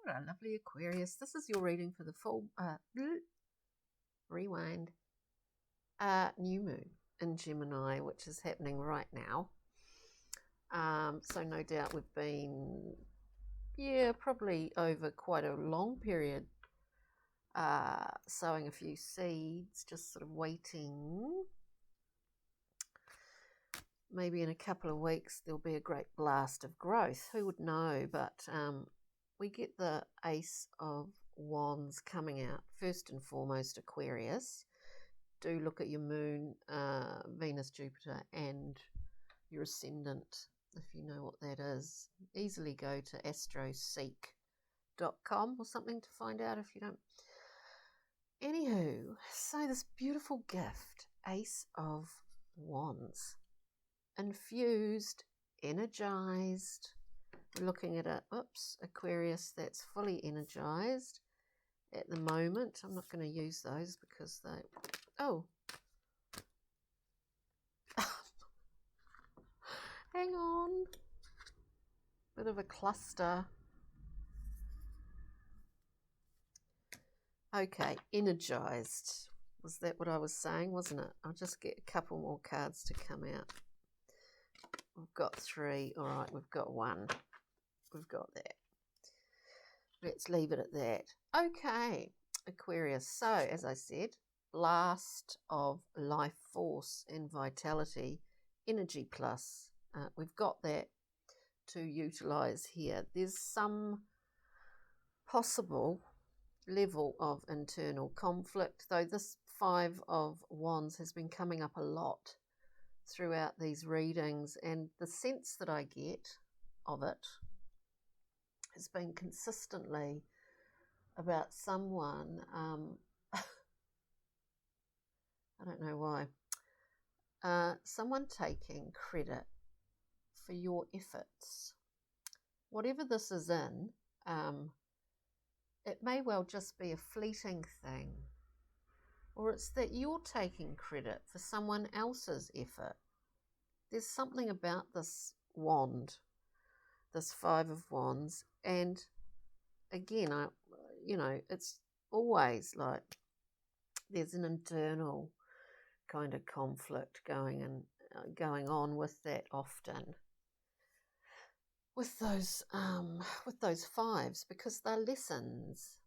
Kia ora, lovely Aquarius. This is your reading for the full, rewind, new moon in Gemini, which is happening right now. So no doubt we've been, probably over quite a long period, sowing a few seeds, just sort of waiting. Maybe in a couple of weeks there'll be a great blast of growth. Who would know? But we get the Ace of Wands coming out. First and foremost, Aquarius. Do look at your moon, Venus, Jupiter, and your ascendant, if you know what that is. Easily go to astroseek.com or something to find out if you don't. Anywho, so this beautiful gift, Ace of Wands. Infused, energized. We're looking at Aquarius that's fully energized at the moment. I'm not going to use those because they, hang on, bit of a cluster. Okay, energized. Was that what I was saying, wasn't it? I'll just get a couple more cards to come out. We've got 3. All right, we've got 1. We've got that. Let's leave it at that. Okay, Aquarius. So, as I said, blast of life force and vitality, energy plus. We've got that to utilize here. There's some possible level of internal conflict, though this 5 of Wands has been coming up a lot throughout these readings, and the sense that I get of it has been consistently about someone, I don't know why, someone taking credit for your efforts. Whatever this is in, it may well just be a fleeting thing, or it's that you're taking credit for someone else's effort. There's something about this wand, this 5 of Wands, and again, it's always like there's an internal kind of conflict going on with that often. With those 5s, because they're lessons.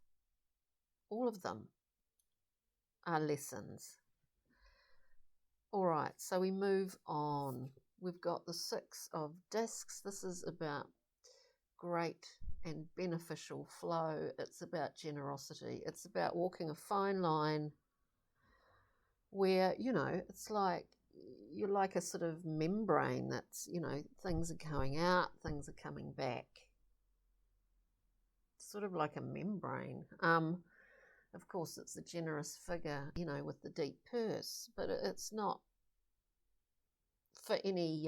All of them are lessons. All right, so we move on. We've got the 6 of Discs. This is about great and beneficial flow. It's about generosity. It's about walking a fine line where, it's like you're like a sort of membrane that's, things are going out, things are coming back. Sort of like a membrane. Of course, it's the generous figure, with the deep purse, but it's not for any,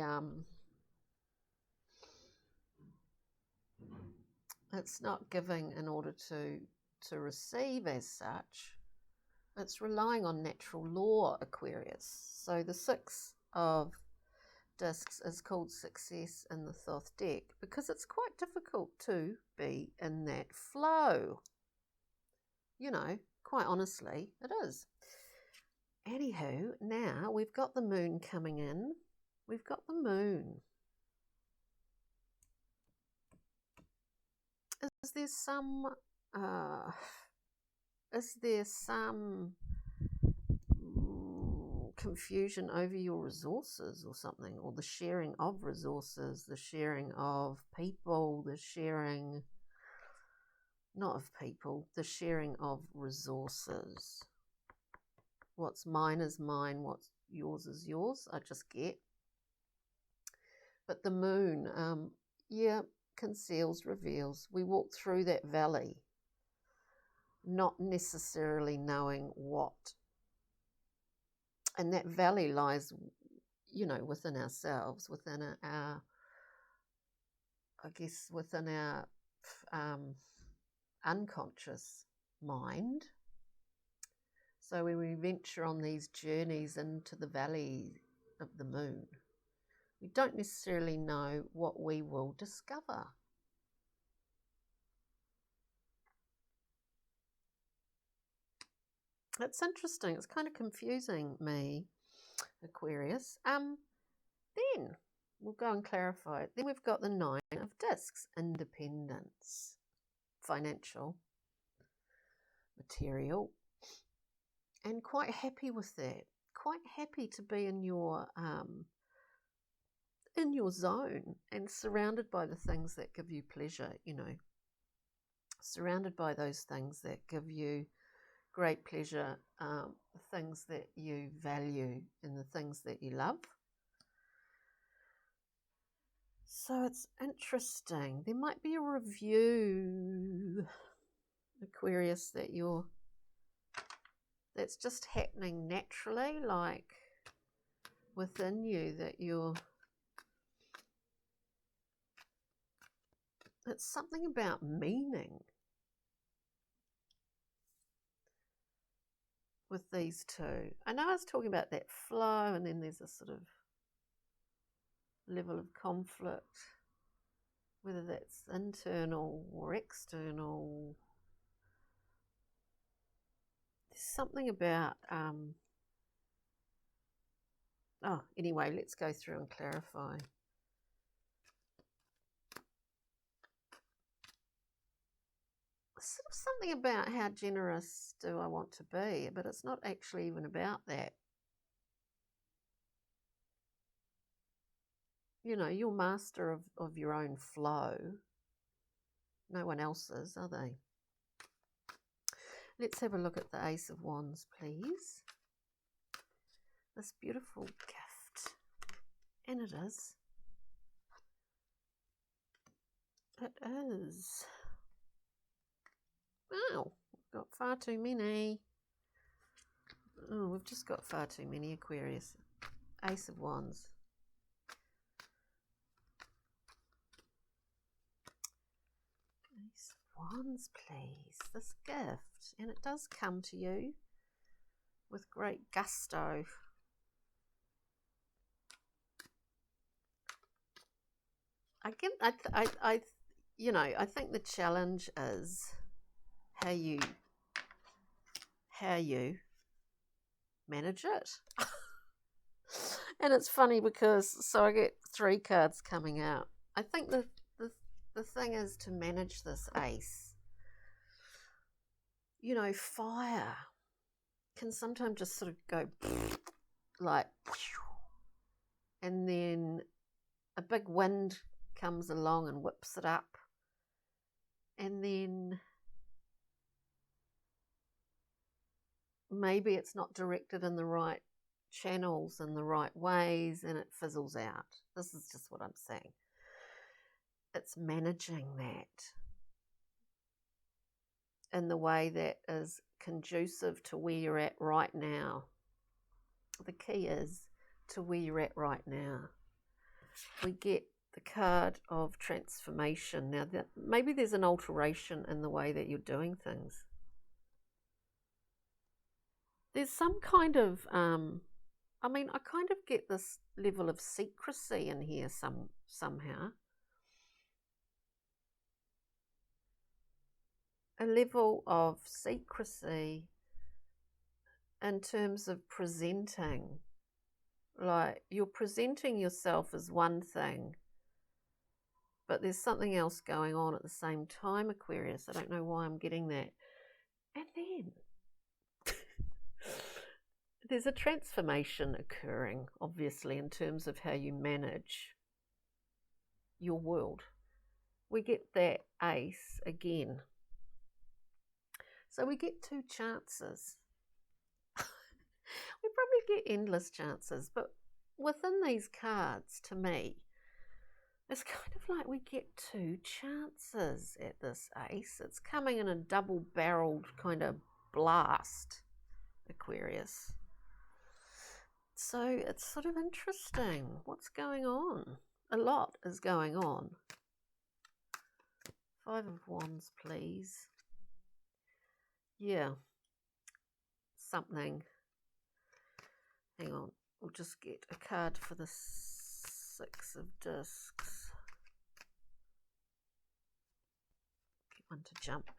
it's not giving in order to receive as such. It's relying on natural law, Aquarius. So the 6 of Discs is called Success in the Thoth deck because it's quite difficult to be in that flow. Quite honestly, it is. Anywho, now we've got the moon coming in. We've got the moon. Is there some confusion over your resources or something, or the sharing of resources, the sharing of people, the sharing, not of people, the sharing of resources. What's mine is mine, what's yours is yours, I just get. But the moon, conceals, reveals. We walk through that valley, not necessarily knowing what. And that valley lies, within ourselves, within our unconscious mind. So when we venture on these journeys into the valley of the moon, we don't necessarily know what we will discover. It's interesting. It's kind of confusing me, Aquarius. Then we'll go and clarify it. Then we've got the Nine of Discs, independence, financial, material, and quite happy with that. Quite happy to be in your zone and surrounded by the things that give you pleasure, you know, surrounded by those things that give you great pleasure, the things that you value and the things that you love. So it's interesting. There might be a review, Aquarius, that's just happening naturally, like within you, that it's something about meaning with these two. I know I was talking about that flow, and then there's a sort of level of conflict, whether that's internal or external. There's something about anyway, let's go through and clarify. Sort of something about how generous do I want to be, but it's not actually even about that. You know, you're master of your own flow. No one else is, are they? Let's have a look at the Ace of Wands, please. This beautiful gift. And it is. It is. Oh, we've got far too many. Oh, we've just got far too many, Aquarius. Ace of Wands. Ace of Wands, please. This gift. And it does come to you with great gusto. Again, I think the challenge is how you manage it. And it's funny because, so I get 3 cards coming out. I think the thing is to manage this ace. You know, fire can sometimes just sort of go like, and then a big wind comes along and whips it up, and then maybe it's not directed in the right channels in the right ways and it fizzles out. This is just what I'm saying. It's managing that in the way that is conducive to where you're at right now. The key is to where you're at right now. We get the card of transformation. Now, that maybe there's an alteration in the way that you're doing things. There's some kind of, I kind of get this level of secrecy in here somehow. A level of secrecy in terms of presenting. Like, you're presenting yourself as one thing, but there's something else going on at the same time, Aquarius. I don't know why I'm getting that. And then there's a transformation occurring, obviously, in terms of how you manage your world. We get that ace again. So we get 2 chances. We probably get endless chances, but within these cards, to me, it's kind of like we get 2 chances at this ace. It's coming in a double-barreled kind of blast, Aquarius. So it's sort of interesting. What's going on? A lot is going on. 5 of Wands, please. Yeah. Something. Hang on. We'll just get a card for the 6 of Discs. Get one to jump.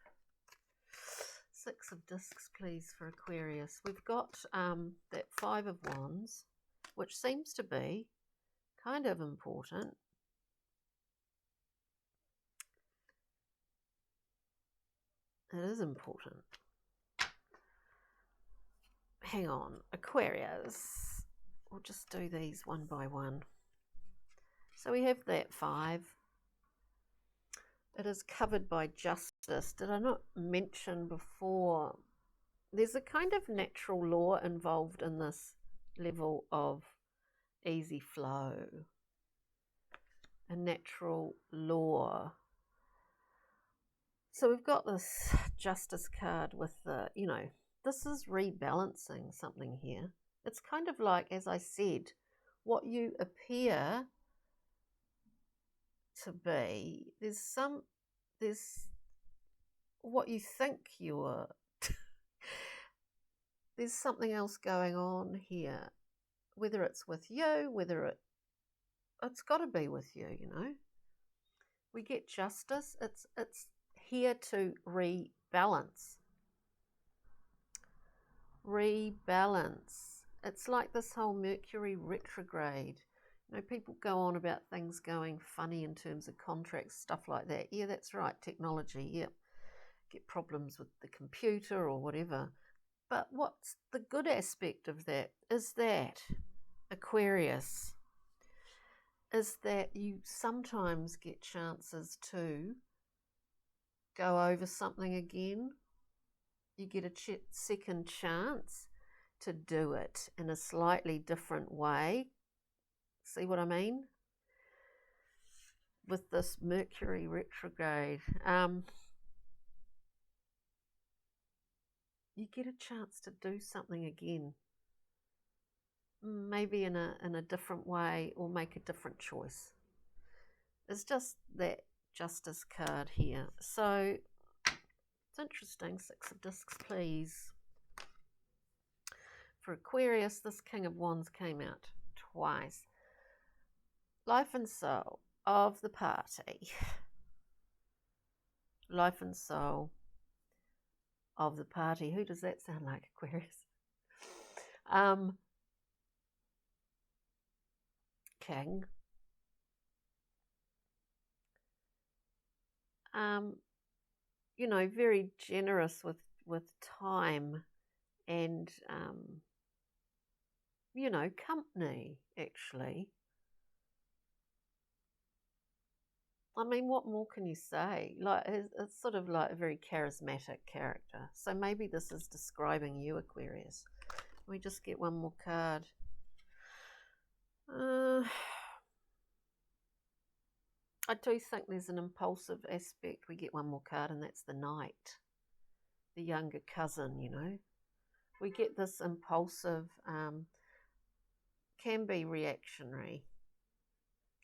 Six of Discs, please, for Aquarius. We've got that Five of Wands, which seems to be kind of important. It is important. Hang on, Aquarius. We'll just do these one by one. So we have that 5. It is covered by justice. Did I not mention before? There's a kind of natural law involved in this level of easy flow. A natural law. So we've got this justice card with the, you know, this is rebalancing something here. It's kind of like, as I said, what you appear to be, there's what you think you're, there's something else going on here, whether it's with you, whether it's got to be with you, you know. We get justice. It's here to rebalance. Rebalance. It's like this whole Mercury retrograde. You know, people go on about things going funny in terms of contracts, stuff like that. Yeah, that's right, technology, yeah. Get problems with the computer or whatever. But what's the good aspect of that is that, Aquarius, is that you sometimes get chances to go over something again. You get a second chance to do it in a slightly different way. See what I mean? With this Mercury retrograde, you get a chance to do something again. Maybe in a different way, or make a different choice. It's just that justice card here. So it's interesting. Six of Discs, please. For Aquarius, this King of Wands came out twice. Life and soul of the party. Life and soul of the party. Who does that sound like, Aquarius? King. You know, very generous with time and, you know, company, actually. I mean, what more can you say? Like, it's sort of like a very charismatic character. So maybe this is describing you, Aquarius. We just get one more card. I do think there's an impulsive aspect. We get one more card, and that's the Knight, the younger cousin, you know. We get this impulsive, can be reactionary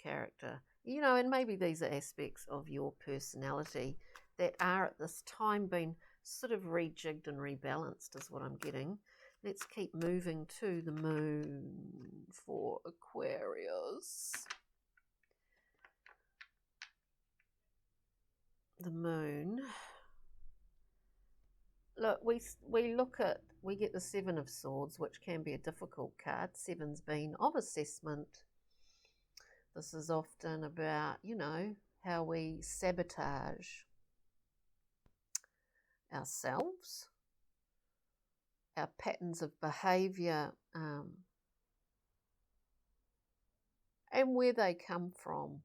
character. You know, and maybe these are aspects of your personality that are at this time being sort of rejigged and rebalanced is what I'm getting. Let's keep moving to the moon for Aquarius. The moon. Look, we get the Seven of Swords, which can be a difficult card. Seven's been of assessment. This is often about, you know, how we sabotage ourselves, our patterns of behaviour, and where they come from.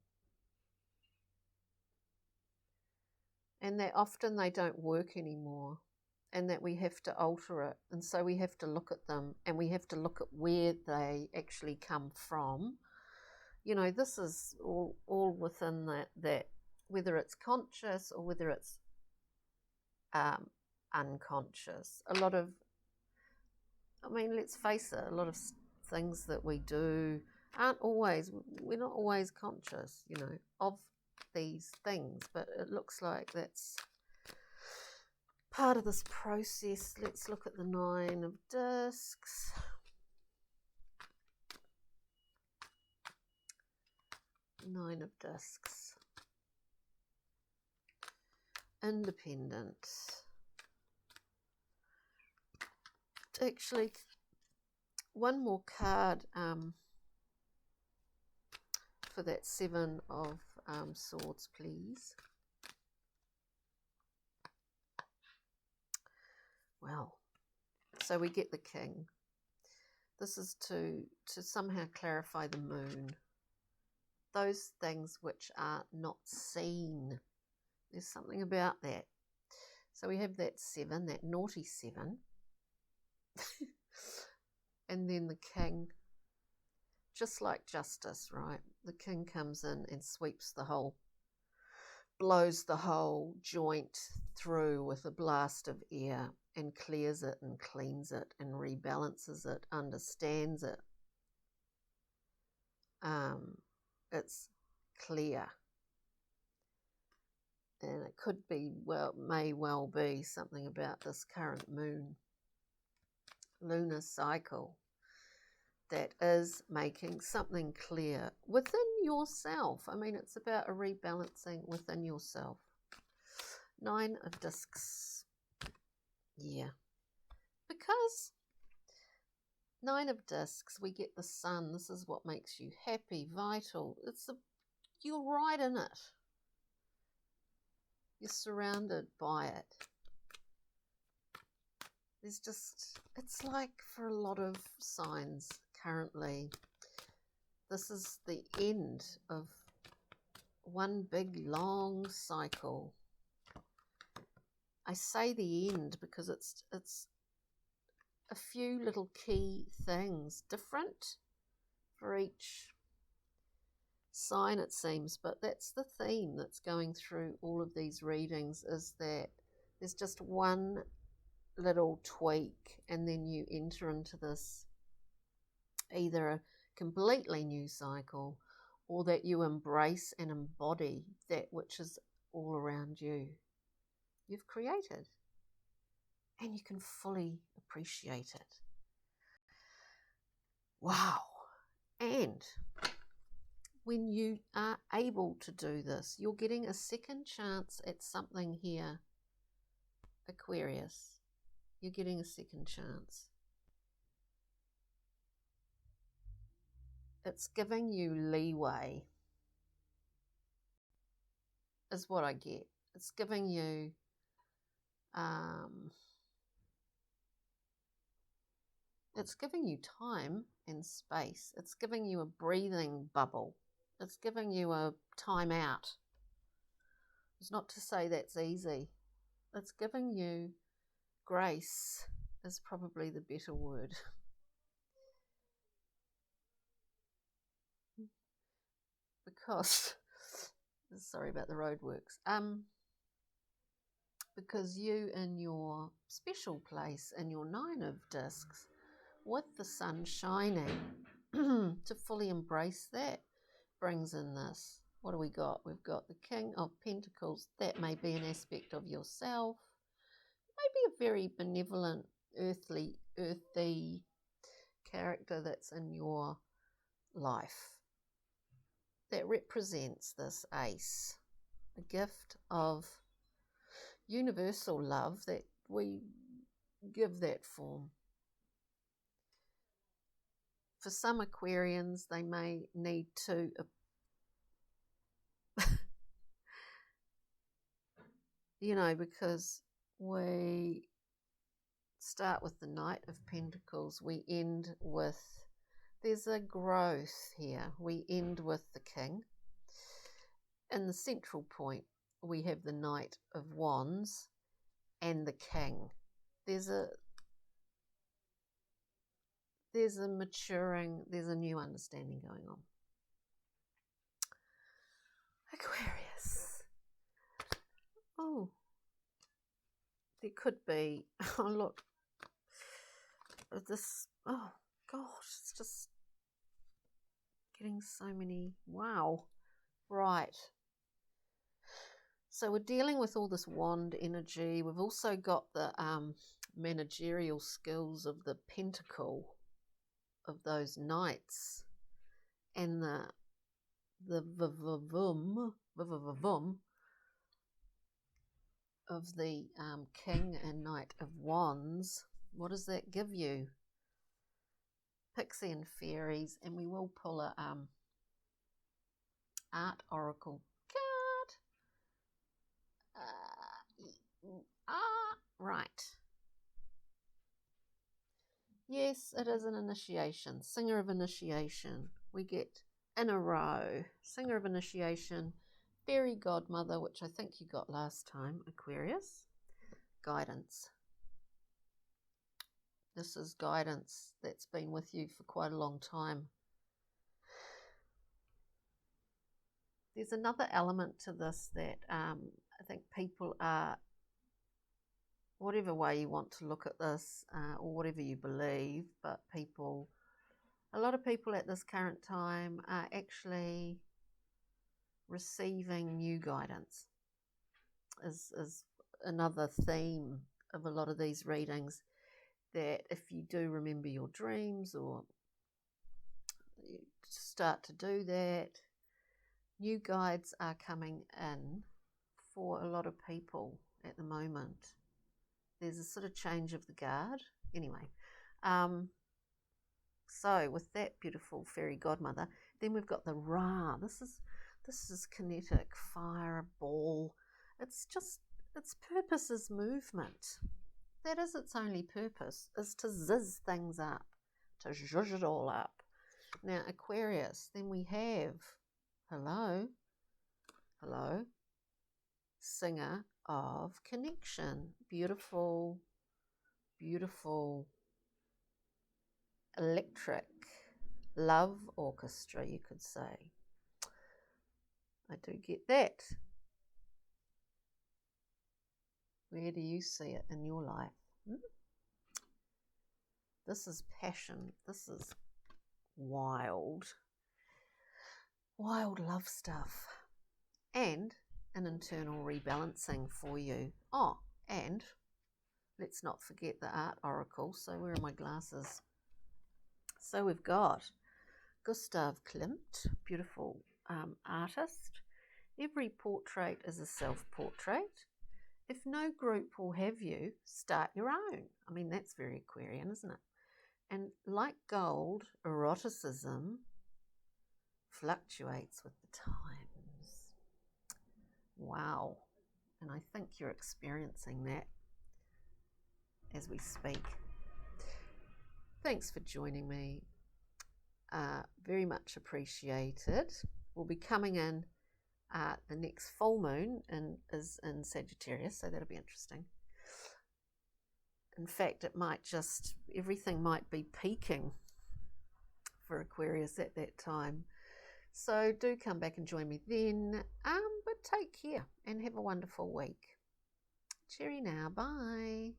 And that often they don't work anymore, and that we have to alter it. And so we have to look at them, and we have to look at where they actually come from. You know, this is all within that, whether it's conscious or whether it's unconscious. A lot of, I mean, let's face it, a lot of things that we do we're not always conscious, you know, of these things, but it looks like that's part of this process. Let's look at the Nine of Discs. Nine of Discs. Independent. actually, one more card for that Seven of Swords, please. Well, so we get the King. This is to somehow clarify the moon. Those things which are not seen. There's something about that. So we have that 7, that naughty 7. And then the King, just like justice, right? The King comes in and sweeps the whole, blows the whole joint through with a blast of air and clears it and cleans it and rebalances it, understands it. It's clear. And it could be, well, may well be something about this current moon, lunar cycle, that is making something clear within yourself. I mean, it's about a rebalancing within yourself. 9 of Discs. Yeah. Because 9 of Discs, we get the Sun. This is what makes you happy, vital. You're right in it. You're surrounded by it. There's just, it's like for a lot of signs currently, this is the end of one big long cycle. I say the end because it's a few little key things, different for each sign it seems, but that's the theme that's going through all of these readings, is that there's just one little tweak and then you enter into this either a completely new cycle or that you embrace and embody that which is all around you. You've created and you can fully appreciate it. Wow. And when you are able to do this, you're getting a second chance at something here, Aquarius. You're getting a second chance. It's giving you leeway, is what I get. It's giving you time and space. It's giving you a breathing bubble. It's giving you a time out. It's not to say that's easy. It's giving you grace, is probably the better word. Because, sorry about the roadworks. Because you in your special place, in your 9 of Discs, with the sun shining, to fully embrace that, brings in this. What do we got? We've got the King of Pentacles. That may be an aspect of yourself. Maybe a very benevolent, earthy character that's in your life that represents this Ace, a gift of universal love that we give that form. For some Aquarians, they may need to because we start with the Knight of Pentacles, we end with, there's a growth here. We end with the King. In the central point, we have the Knight of Wands and the King. There's a maturing, there's a new understanding going on. Aquarius. Oh, there could be, oh look, this, oh gosh, it's just getting so many, wow, right. So we're dealing with all this wand energy. We've also got the managerial skills of the pentacle of those knights and the vum of the King and Knight of Wands. What does that give you? Pixie and Fairies, and we will pull a Art Oracle card. Right. Yes, it is an initiation. Singer of Initiation. We get in a row. Singer of Initiation, Fairy Godmother, which I think you got last time, Aquarius. Guidance. This is guidance that's been with you for quite a long time. There's another element to this that I think people are, whatever way you want to look at this, or whatever you believe, but a lot of people at this current time are actually receiving new guidance is another theme of a lot of these readings, that if you do remember your dreams or you start to do that, new guides are coming in for a lot of people at the moment. There's a sort of change of the guard. Anyway, so with that beautiful Fairy Godmother, then we've got the Ra. This is kinetic, fireball. Its purpose is movement. That is its only purpose, is to zizz things up, to zhuzh it all up. Now, Aquarius, then we have, hello, Singer of Connection. Beautiful, beautiful, electric love orchestra, you could say. I do get that. Where do you see it in your life? This is passion. This is wild love stuff. And an internal rebalancing for you. Oh, and let's not forget the Art Oracle. So where are my glasses? So we've got Gustav Klimt, beautiful artist. Every portrait is a self-portrait. If no group will have you, start your own. I mean, that's very Aquarian, isn't it? And like gold, eroticism fluctuates with the times. Wow. And I think you're experiencing that as we speak. Thanks for joining me. Very much appreciated. We'll be coming in the next full moon is in Sagittarius, so that'll be interesting. In fact, everything might be peaking for Aquarius at that time. So do come back and join me then. But take care and have a wonderful week. Cheery now. Bye.